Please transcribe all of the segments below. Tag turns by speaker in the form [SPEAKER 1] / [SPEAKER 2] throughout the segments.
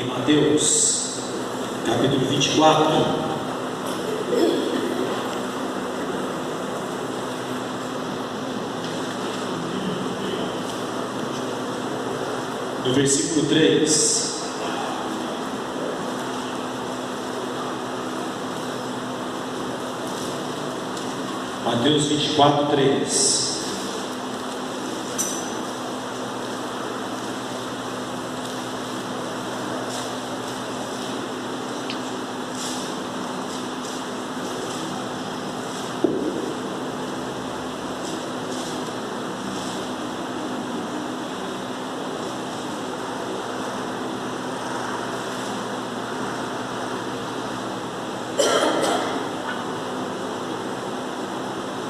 [SPEAKER 1] em Mateus, capítulo 24. No versículo 3. Mateus 24, 3.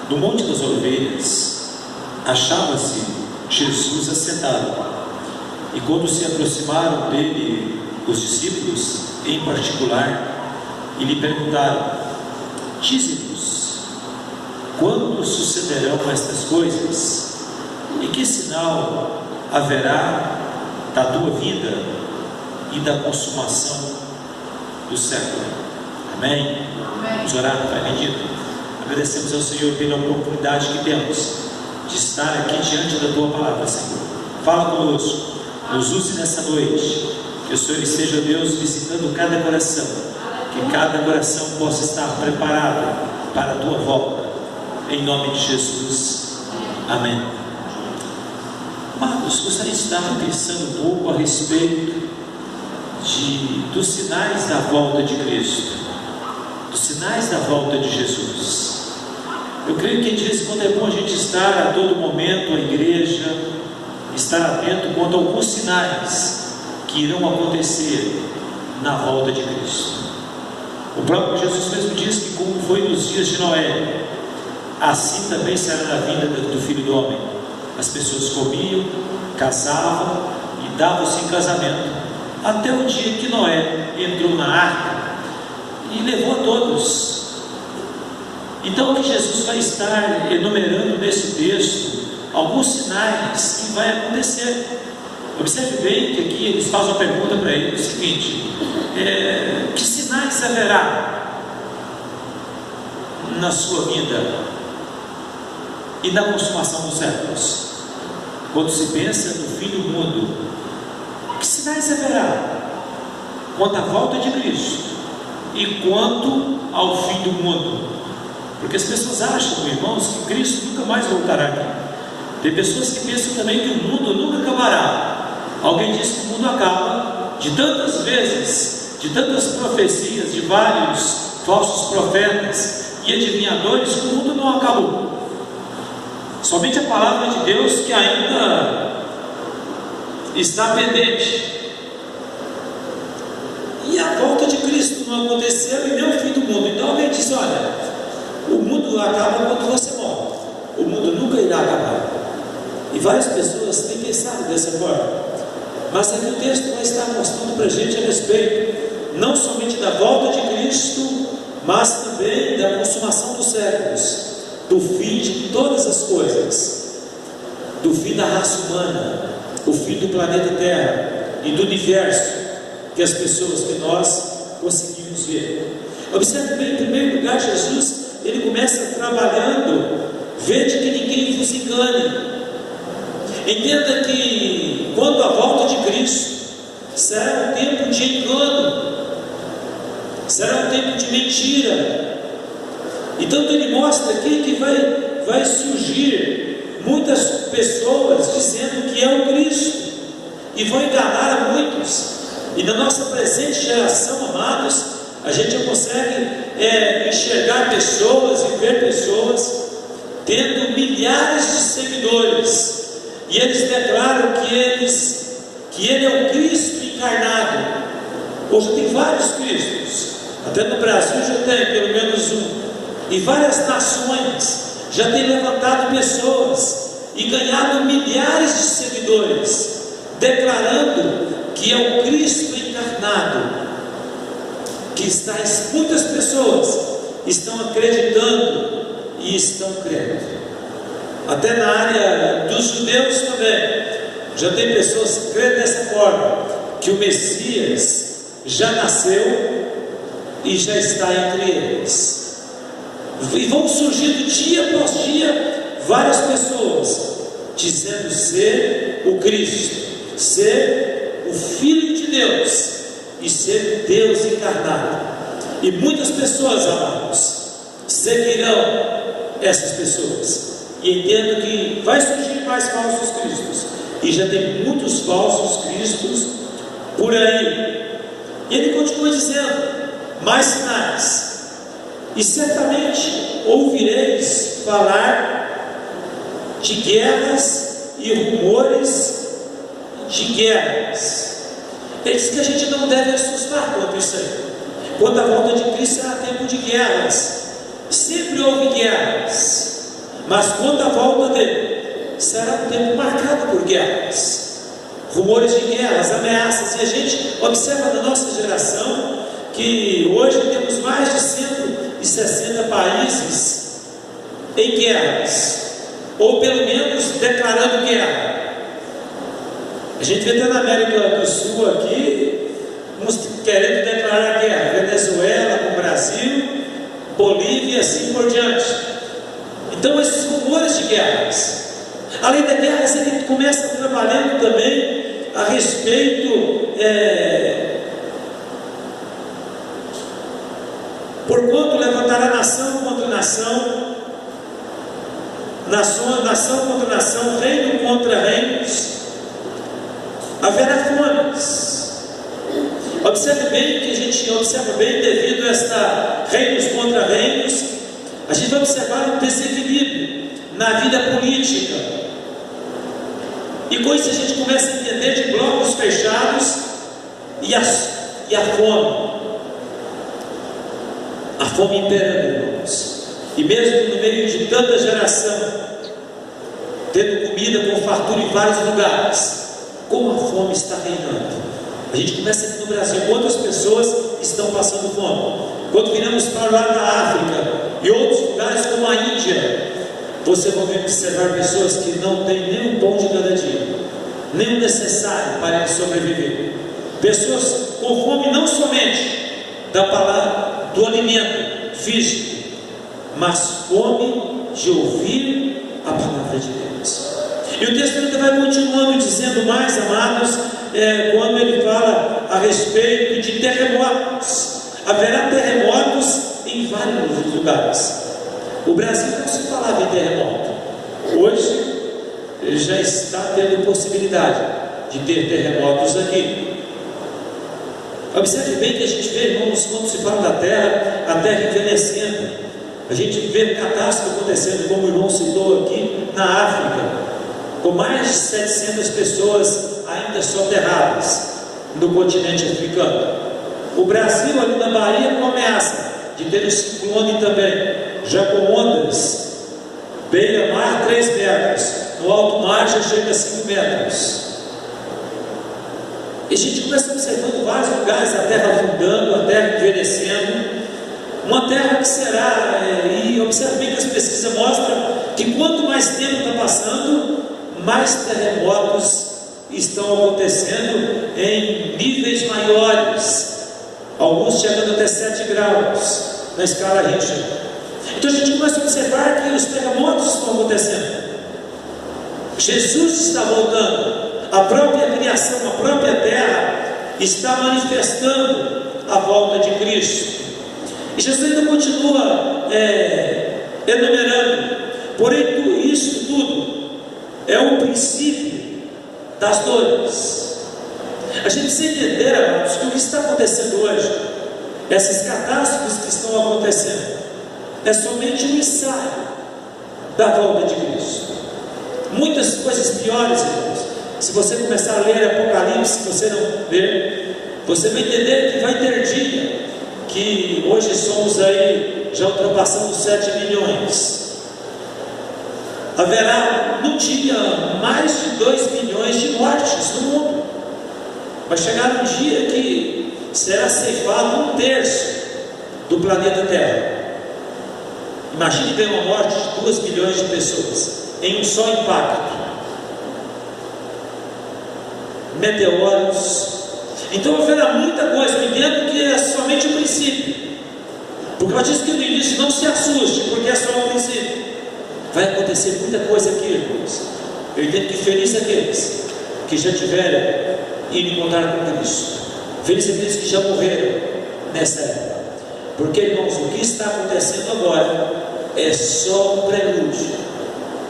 [SPEAKER 1] No Monte das Oliveiras, achava-se Jesus assentado, e quando se aproximaram dele os discípulos, em particular, e lhe perguntaram: dize-nos, quando sucederão estas coisas? E que sinal haverá da tua vinda e da consumação do século? Amém? Vamos orar, Pai bendito. Agradecemos ao Senhor pela oportunidade que temos de estar aqui diante da Tua Palavra, Senhor. Fala conosco, nos use nessa noite, que o Senhor esteja, Deus, visitando cada coração, que cada coração possa estar preparado para a Tua volta, em nome de Jesus, amém. Amados, gostaria de estar pensando um pouco a respeito dos sinais da volta de Cristo, dos sinais da volta de Jesus. Eu creio que de vez em quando é bom a gente estar a todo momento, a igreja, estar atento quanto a alguns sinais que irão acontecer na volta de Cristo. O próprio Jesus mesmo diz que, como foi nos dias de Noé, assim também será na vinda do Filho do Homem. As pessoas comiam, casavam e davam-se em casamento, até o dia que Noé entrou na arca e levou a todos. Então, o que Jesus vai estar enumerando nesse texto, alguns sinais que vai acontecer. Observe bem que aqui eles fazem uma pergunta para ele, o seguinte: que sinais haverá na sua vida e na consumação dos séculos? Quando se pensa no fim do mundo, que sinais haverá quanto à volta de Cristo e quanto ao fim do mundo? Porque as pessoas acham, irmãos, que Cristo nunca mais voltará aqui. Tem pessoas que pensam também que o mundo nunca acabará. Alguém diz que o mundo acaba de tantas vezes, de tantas profecias, de vários falsos profetas e adivinhadores, que o mundo não acabou. Somente a palavra de Deus que ainda está pendente. E a volta de Cristo não aconteceu e nem o fim do mundo. Então alguém diz: olha, o mundo acaba quando você morre, o mundo nunca irá acabar. E várias pessoas têm pensado dessa forma, mas aqui o texto vai estar mostrando para a gente a respeito não somente da volta de Cristo, mas também da consumação dos séculos, do fim de todas as coisas, do fim da raça humana, o fim do planeta Terra e do universo, que as pessoas, que nós conseguimos ver. Observe bem, em primeiro lugar, Jesus, ele começa trabalhando: vede que ninguém vos engane. Entenda que quando a volta de Cristo será um tempo de engano, será um tempo de mentira. Então ele mostra aqui que vai surgir muitas pessoas dizendo que é o Cristo, e vão enganar a muitos. E na nossa presente geração, amados, a gente já consegue enxergar pessoas e ver pessoas tendo milhares de seguidores, e eles declaram que ele é o Cristo encarnado. Hoje tem vários Cristos, até no Brasil já tem pelo menos um, e várias nações já têm levantado pessoas e ganhado milhares de seguidores, declarando que é o Cristo encarnado, que muitas pessoas estão acreditando e estão crendo. Até na área dos judeus também já tem pessoas que creem dessa forma, que o Messias já nasceu e já está entre eles. E vão surgindo dia após dia várias pessoas dizendo ser o Cristo, ser o Filho de Deus e ser Deus encarnado. E muitas pessoas, amados, seguirão essas pessoas. E entendo que vai surgir mais falsos cristos, e já tem muitos falsos cristos por aí. E ele continua dizendo: mais sinais, e certamente ouvireis falar de guerras e rumores de guerras. Ele diz que a gente não deve assustar quanto isso aí. Quando a volta de Cristo será tempo de guerras. Sempre houve guerras, mas quando a volta dele será um tempo marcado por guerras, rumores de guerras, ameaças. E a gente observa na nossa geração que hoje temos mais de 160 países em guerras, ou pelo menos declarando guerra. A gente vê até na América do Sul aqui, uns querendo declarar guerra, Venezuela com o Brasil, Bolívia e assim por diante. Então esses rumores de guerras, além da guerra, ele começa trabalhando também a respeito porquanto levantará nação contra nação, nação contra nação, reino contra reinos, haverá fomes. Observe bem que a gente observa bem, devido a esta reinos contra reinos, a gente vai observar um desequilíbrio na vida política, e com isso a gente começa a entender de blocos fechados e a fome imperando, irmãos. E mesmo no meio de tanta geração tendo comida com fartura em vários lugares, como a fome está reinando. A gente começa aqui no Brasil, quantas pessoas estão passando fome. Quando viramos para lá da África e outros lugares como a Índia, você vai observar pessoas que não têm nem o pão de cada dia, nem o necessário para sobreviver. Pessoas com fome não somente da palavra, do alimento físico, mas fome de ouvir a palavra de Deus. E o texto ainda vai continuando dizendo mais, amados, quando ele fala a respeito de terremotos. Haverá terremotos em vários lugares. O Brasil não se falava em terremoto. Hoje ele já está tendo possibilidade de ter terremotos aqui. Observe bem que a gente vê, irmãos, quando se fala da terra, a terra envelhecendo. A gente vê catástrofe acontecendo, como o irmão citou aqui, na África, com mais de 700 pessoas ainda soterradas no continente africano. O Brasil, ali na Bahia, com ameaça de ter um ciclone também, já com ondas, beira-mar 3 metros, no alto mar já chega a 5 metros. E a gente começa observando vários lugares, a terra afundando, a terra envelhecendo, uma terra que será, e observe bem que as pesquisas mostram que quanto mais tempo está passando, mais terremotos estão acontecendo em níveis maiores, alguns chegando até 7 graus na escala Richter. Então a gente começa a observar que os terremotos estão acontecendo. Jesus está voltando, a própria criação, a própria terra está manifestando a volta de Cristo. E Jesus ainda continua enumerando, porém isso tudo é o princípio das dores. A gente precisa entender, amados, que o que está acontecendo hoje, essas catástrofes que estão acontecendo, é somente um ensaio da volta de Cristo. Muitas coisas piores, irmãos, se você começar a ler Apocalipse, se você não ler, você vai entender que vai ter dia, que hoje somos aí, já ultrapassando 7 milhões. Haverá no dia mais de 2 milhões de mortes no mundo. Vai chegar um dia que será ceifado 1/3 do planeta Terra. Imagine bem uma morte de 2 milhões de pessoas em um só impacto. Meteoros, Então haverá muita coisa, eu entendo que é somente o princípio, porque ela diz que no início não se assuste, porque é só o princípio. Vai acontecer muita coisa aqui, irmãos. Eu entendo que feliz aqueles que já tiveram ido encontrar com Cristo, feliz aqueles que já morreram nessa época, porque, irmãos, o que está acontecendo agora é só um prelúdio,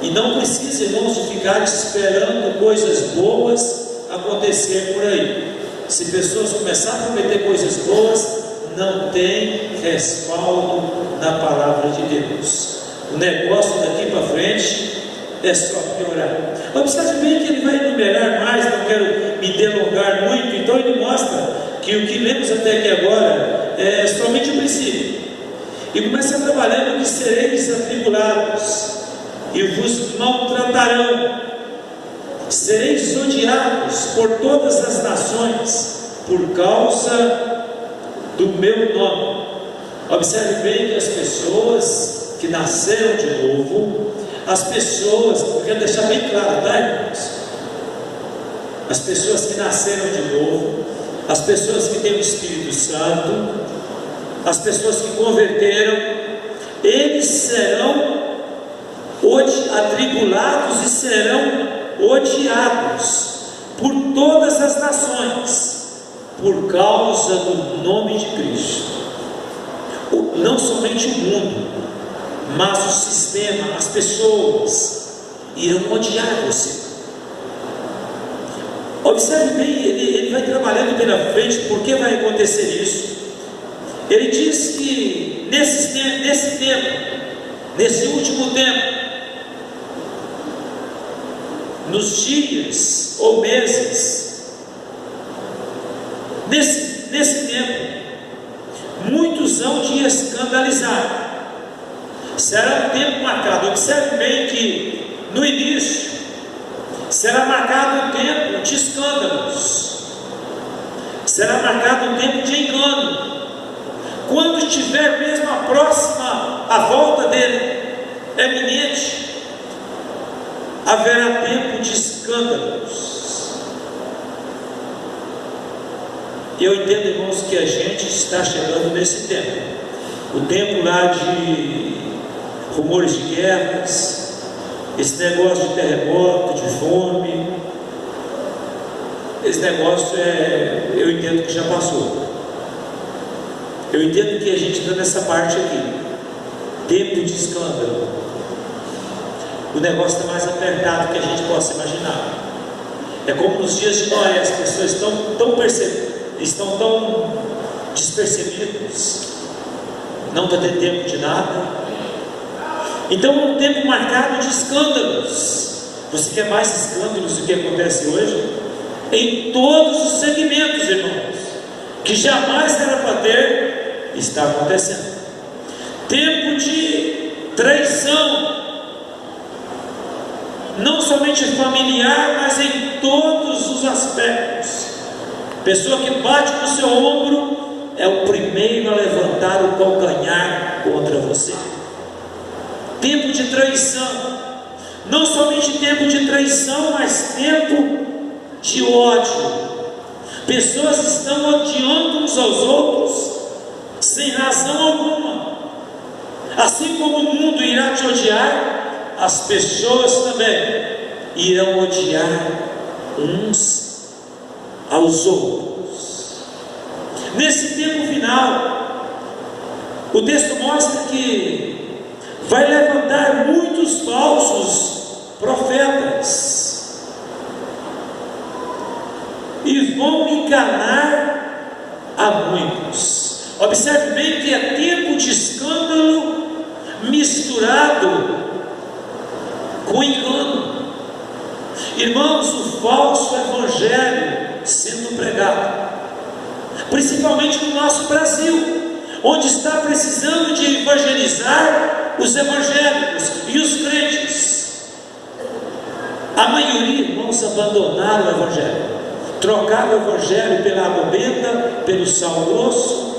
[SPEAKER 1] e não precisa, irmãos, de ficar esperando coisas boas acontecer por aí. Se pessoas começarem a prometer coisas boas, não tem respaldo na palavra de Deus. O negócio daqui para frente é só piorar. Observe bem que ele vai enumerar mais, não quero me delongar muito, então ele mostra que o que lemos até aqui agora é somente o princípio. E começa trabalhando que sereis atribulados e vos maltratarão, sereis odiados por todas as nações por causa do meu nome. Observe bem que as pessoas que nasceram de novo, as pessoas, eu quero deixar bem claro, tá, irmãos? As pessoas que nasceram de novo, as pessoas que têm o Espírito Santo, as pessoas que converteram, eles serão atribulados e serão odiados por todas as nações, por causa do nome de Cristo. Não somente o mundo, mas o sistema, as pessoas irão odiar você. Observe bem, ele vai trabalhando pela frente, porque vai acontecer isso. Ele diz que nesse tempo, nesse último tempo, nos dias ou meses, nesse tempo, muitos hão de escandalizar. Será um tempo marcado. Observe bem que no início será marcado um tempo de escândalos, será marcado um tempo de engano. Quando estiver mesmo a volta dele eminente, haverá tempo de escândalos. E eu entendo, irmãos, que a gente está chegando nesse tempo, o tempo lá de rumores de guerras, esse negócio de terremoto, de fome, esse negócio eu entendo que já passou. Eu entendo que a gente está nessa parte aqui, tempo de escândalo. O negócio está mais apertado que a gente possa imaginar. É como nos dias de Noé, as pessoas estão tão despercebidas, não está tendo tempo de nada. Então é um tempo marcado de escândalos. Você quer mais escândalos do que acontece hoje? Em todos os segmentos, irmãos, que jamais era para ter, está acontecendo. Tempo de traição, não somente familiar, mas em todos os aspectos. Pessoa que bate no seu ombro é o primeiro a levantar o calcanhar contra você. Tempo de traição, não somente tempo de traição, mas tempo de ódio. Pessoas estão odiando uns aos outros sem razão alguma. Assim como o mundo irá te odiar, as pessoas também irão odiar uns aos outros. Nesse tempo final, o texto mostra que vai levantar muitos falsos profetas e vão enganar a muitos. Observe bem que é tempo de escândalo misturado com engano. Irmãos, o falso evangelho sendo pregado, principalmente no nosso Brasil, onde está precisando de evangelizar os evangélicos e os crentes. A maioria, irmãos, abandonaram o evangelho, trocaram o evangelho pela água benta, pelo sal grosso,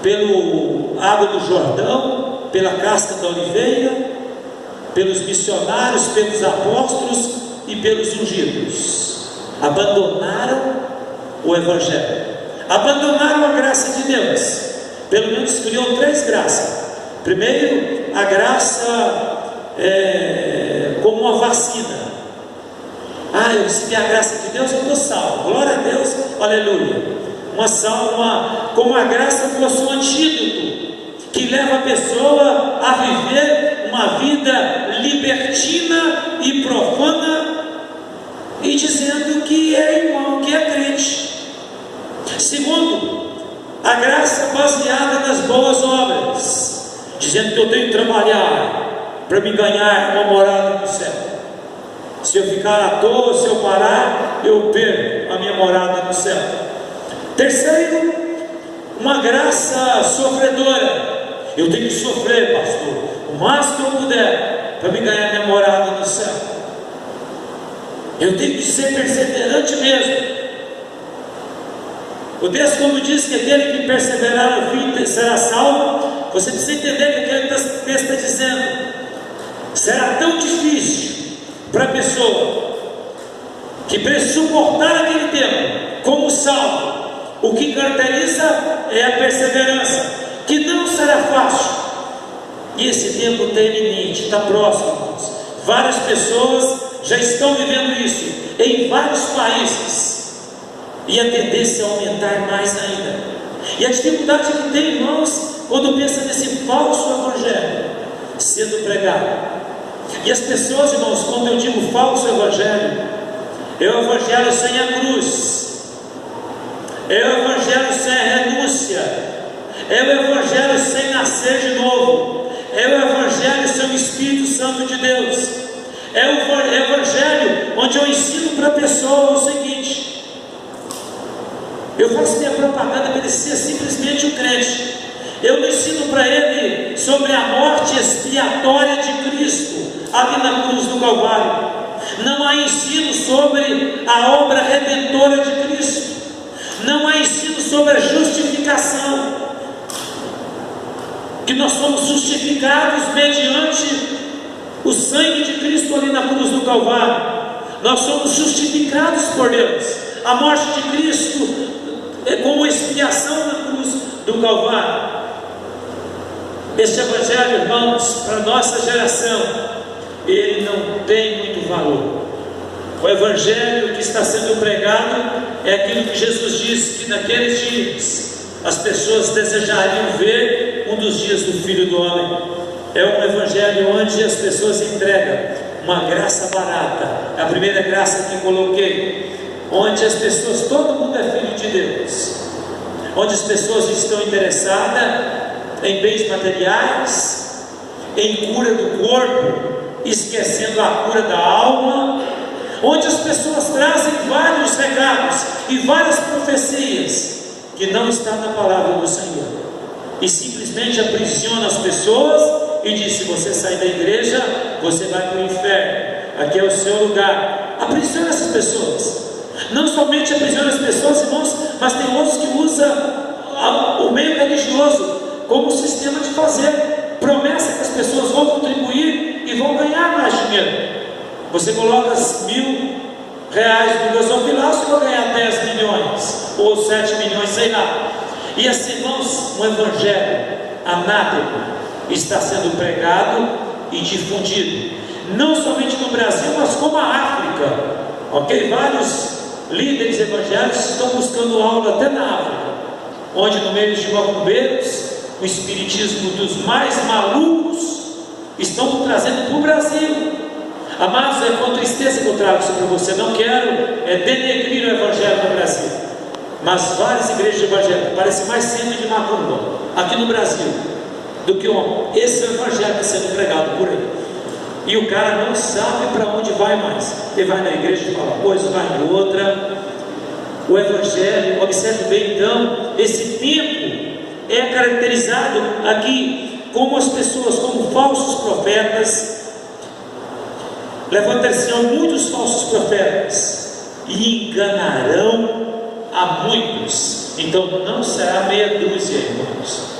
[SPEAKER 1] pelo água do Jordão, pela casca da oliveira, pelos missionários, pelos apóstolos e pelos ungidos. Abandonaram o Evangelho. Abandonaram a graça de Deus. Pelo menos criou 3 graças. Primeiro, a graça como uma vacina. Eu recebi a graça de Deus, eu estou salvo. Glória a Deus, aleluia. Como a graça fosse um antídoto que leva a pessoa a viver uma vida libertina e profana, e dizendo que é irmão, que é crente. Segundo, a graça baseada nas boas obras, dizendo que eu tenho que trabalhar para me ganhar uma morada no céu. Se eu ficar à toa, se eu parar, eu perco a minha morada no céu. Terceiro, uma graça sofredora. Eu tenho que sofrer, pastor, o máximo que eu puder para me ganhar minha morada no céu. Eu tenho que ser perseverante mesmo. O texto, como diz que aquele que perseverar no fim será salvo, você precisa entender que aquele texto está dizendo: será tão difícil para a pessoa que precisa suportar aquele tempo como salvo. O que caracteriza é a perseverança, que não será fácil. E esse tempo está iminente, está próximo, irmãos. Várias pessoas já estão vivendo isso em vários países, e a tendência é aumentar mais ainda. E a dificuldade que tem, irmãos, quando pensa nesse falso evangelho sendo pregado. E as pessoas, irmãos, quando eu digo falso evangelho, é o evangelho sem a cruz, é o evangelho sem a renúncia, é o evangelho sem nascer de novo, é o evangelho sem o Espírito Santo de Deus, é o evangelho onde eu ensino para a pessoa o seguinte: eu faço minha propaganda para ele ser simplesmente um crente. Eu não ensino para ele sobre a morte expiatória de Cristo ali na cruz do Calvário. Não há ensino sobre a obra redentora de Cristo. Não há ensino sobre a justificação, que nós somos justificados mediante o sangue de Cristo ali na cruz do Calvário. Nós somos justificados por Deus. A morte de Cristo é como expiação na cruz do Calvário. Este evangelho, irmãos, para a nossa geração, ele não tem muito valor. O evangelho que está sendo pregado é aquilo que Jesus disse, que naqueles dias as pessoas desejariam ver um dos dias do Filho do Homem. É um evangelho onde as pessoas entregam uma graça barata, a primeira graça que coloquei, onde as pessoas, todo mundo é filho de Deus, onde as pessoas estão interessadas em bens materiais, em cura do corpo, esquecendo a cura da alma, onde as pessoas trazem vários recados e várias profecias que não está na palavra do Senhor, e simplesmente aprisiona as pessoas e diz: se você sair da igreja, você vai para o inferno, aqui é o seu lugar. Aprisiona essas pessoas. Não somente aprisiona as pessoas, irmãos, mas tem outros que usam o meio religioso como sistema de fazer promessa que as pessoas vão contribuir e vão ganhar mais dinheiro. Você coloca R$1.000 no gasofilaço e vai ganhar 10 milhões ou 7 milhões, sei lá. E assim, irmãos, um evangelho anátema está sendo pregado e difundido, não somente no Brasil, mas como a África, ok? Vários líderes evangélicos estão buscando aula até na África, onde no meio de macumbeiros, o espiritismo dos mais malucos estão trazendo para o Brasil. Amados, é com tristeza que eu trago isso para você. Não quero denegrir o evangelho no Brasil, mas várias igrejas evangélicas parecem mais centro de macumba aqui no Brasil do que esse evangelho que está sendo pregado por aí. E o cara não sabe para onde vai mais. Ele vai na igreja e fala coisa, vai em outra. O evangelho, observe bem então, esse tempo é caracterizado aqui como as pessoas, como falsos profetas. Levantar-se-ão muitos falsos profetas e enganarão a muitos. Então não será meia dúzia, irmãos.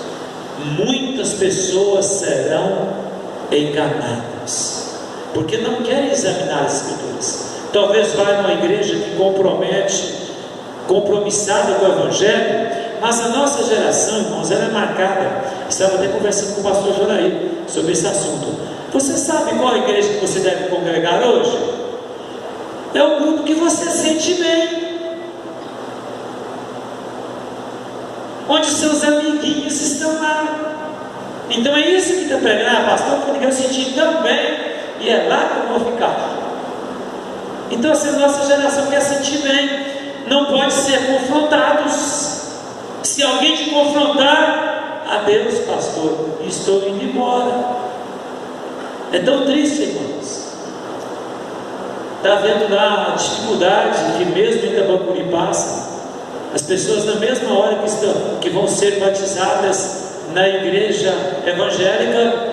[SPEAKER 1] Muitas pessoas serão enganadas, porque não querem examinar as Escrituras. Talvez vá numa igreja que compromete compromissada com o Evangelho, mas a nossa geração, irmãos, ela é marcada. Estava até conversando com o pastor Joraí sobre esse assunto. Você sabe qual a igreja que você deve congregar hoje? É o grupo que você sente bem, onde seus amiguinhos estão lá. Então é isso que está pregando, pastor, porque eu senti tão bem, e é lá que eu vou ficar. Então, se a nossa geração quer sentir bem, não pode ser confrontados. Se alguém te confrontar, adeus, pastor, estou indo embora. É tão triste, irmãos. Está vendo lá a dificuldade que mesmo em Tambacuri passa. As pessoas na mesma hora que vão ser batizadas na igreja evangélica,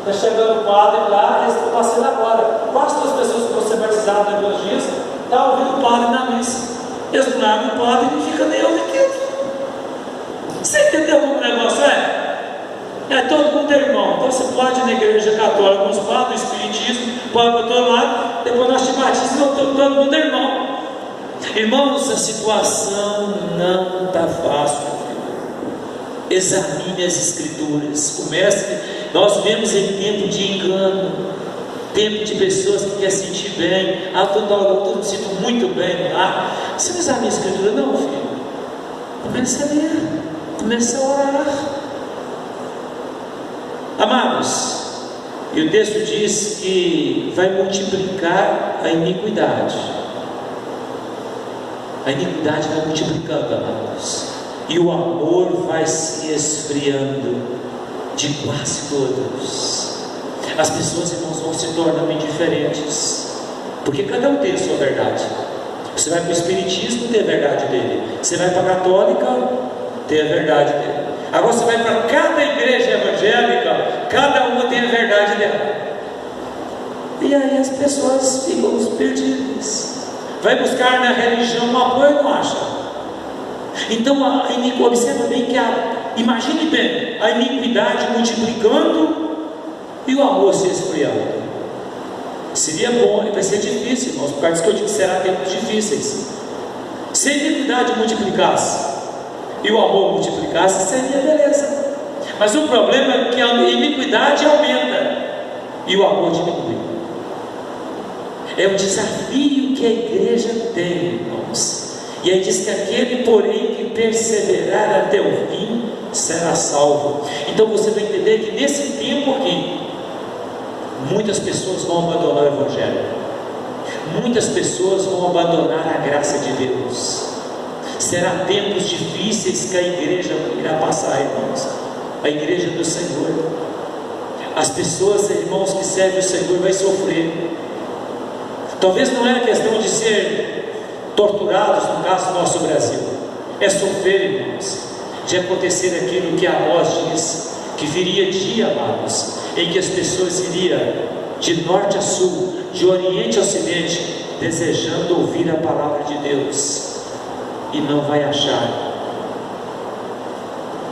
[SPEAKER 1] está chegando o padre lá, eles estão passando agora. Quase todas as pessoas que vão ser batizadas no evangelismo estão ouvindo o padre na missa. Eles não largam o padre e não ficam nem ouvindo aquilo. Você entendeu como o negócio é? Todo mundo é irmão. Então você pode ir na igreja católica, uns padres, do espiritismo, pode para todo lado, depois nós te batizamos, todo mundo é irmão. Irmãos, a situação não está fácil. Examine as escrituras. Nós vivemos em tempo de engano, tempo de pessoas que querem sentir bem. Eu me sinto muito bem lá. Você não examina a escritura, não, filho. Começa a ler, começa a orar. Amados, e o texto diz que vai multiplicar a iniquidade. A iniquidade vai multiplicando, amados, e o amor vai se esfriando de quase todos. As pessoas, irmãos, vão se tornando indiferentes, porque cada um tem a sua verdade. Você vai para o espiritismo, tem a verdade dele. Você vai para a católica, tem a verdade dele. Agora você vai para cada igreja evangélica, cada uma tem a verdade dela. E aí as pessoas ficam perdidas. Vai buscar na religião um apoio e não acha. Então observa bem que imagine bem, a iniquidade multiplicando e o amor se esfriando. Seria bom, e vai ser difícil, irmãos, por causa que eu digo que será tempos difíceis. Se a iniquidade multiplicasse e o amor multiplicasse, seria beleza. Mas o problema é que a iniquidade aumenta e o amor diminui. É o desafio que a igreja tem, irmãos. E aí diz que aquele, porém, que perseverar até o fim, será salvo. Então você vai entender que nesse tempo aqui, muitas pessoas vão abandonar o Evangelho. Muitas pessoas vão abandonar a graça de Deus. Será tempos difíceis que a igreja irá passar, irmãos. A igreja do Senhor. As pessoas, irmãos, que servem o Senhor vai sofrer. Talvez não é a questão de ser torturados, no caso do nosso Brasil. É sofrer, irmãos, de acontecer aquilo que Amós diz, que viria dia, amados, em que as pessoas iriam de norte a sul, de oriente a ocidente, desejando ouvir a palavra de Deus, e não vai achar.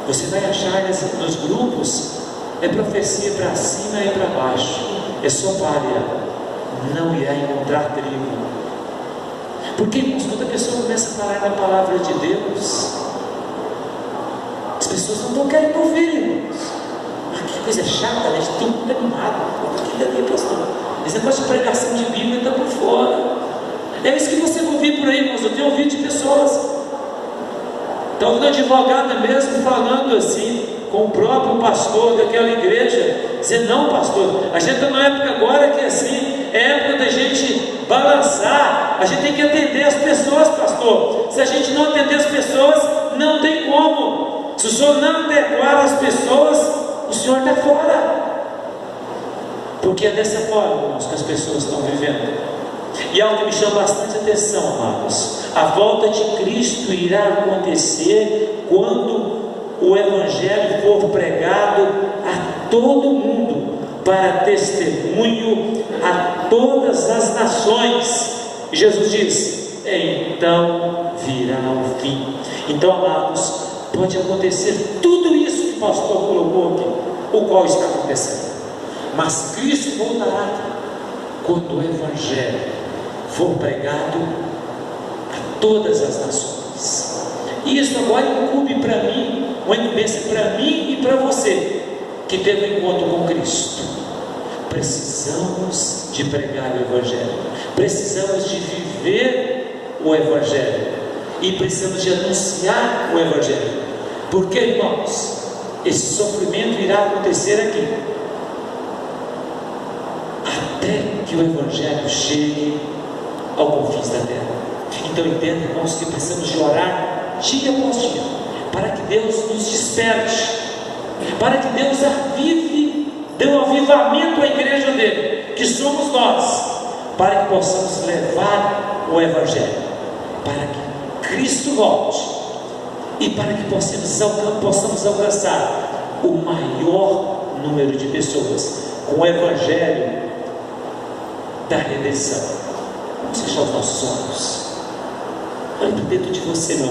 [SPEAKER 1] Você vai achar nos grupos, é profecia para cima e para baixo, é só palha, não irá encontrar trigo. Porque, irmãos, quando a pessoa começa a falar na palavra de Deus, as pessoas não estão querendo ouvir, irmãos. Que coisa chata, né? Estão muito animados. Aquilo ali, pastor. Esse negócio de pregação de Bíblia está por fora. É isso que você vai ouvir por aí, irmãos. Eu tenho ouvido de pessoas. Está ouvindo advogada mesmo falando assim, com o próprio pastor daquela igreja, dizendo: não, pastor, a gente está numa época agora que assim, é época da gente balançar, a gente tem que atender as pessoas, pastor. Se a gente não atender as pessoas, não tem como. Se o senhor não adequar as pessoas, o senhor está fora. Porque é dessa forma, irmãos, que as pessoas estão vivendo. E algo que me chama bastante atenção, amados: a volta de Cristo irá acontecer quando o Evangelho for pregado a todo mundo, para testemunho a todas as nações. Jesus diz: então virá o fim. Então, amados, pode acontecer tudo isso que o pastor colocou aqui, o qual está acontecendo, mas Cristo voltará quando o Evangelho for pregado a
[SPEAKER 2] todas as nações. E isso agora incumbe para mim, uma incumbência para mim e para você, que teve um encontro com Cristo. Precisamos de pregar o Evangelho, precisamos de viver o Evangelho, e precisamos de anunciar o Evangelho, porque, irmãos, esse sofrimento irá acontecer aqui, até que o Evangelho chegue ao confins da terra. Então entenda, irmãos, que precisamos de orar dia após dia, para que Deus nos desperte, para que Deus avive, dê um avivamento à igreja dele, que somos nós, para que possamos levar o Evangelho, para que Cristo volte, e para que possamos alcançar o maior número de pessoas com o Evangelho da redenção. Vamos fechar os nossos olhos. Olhe para dentro de você, meu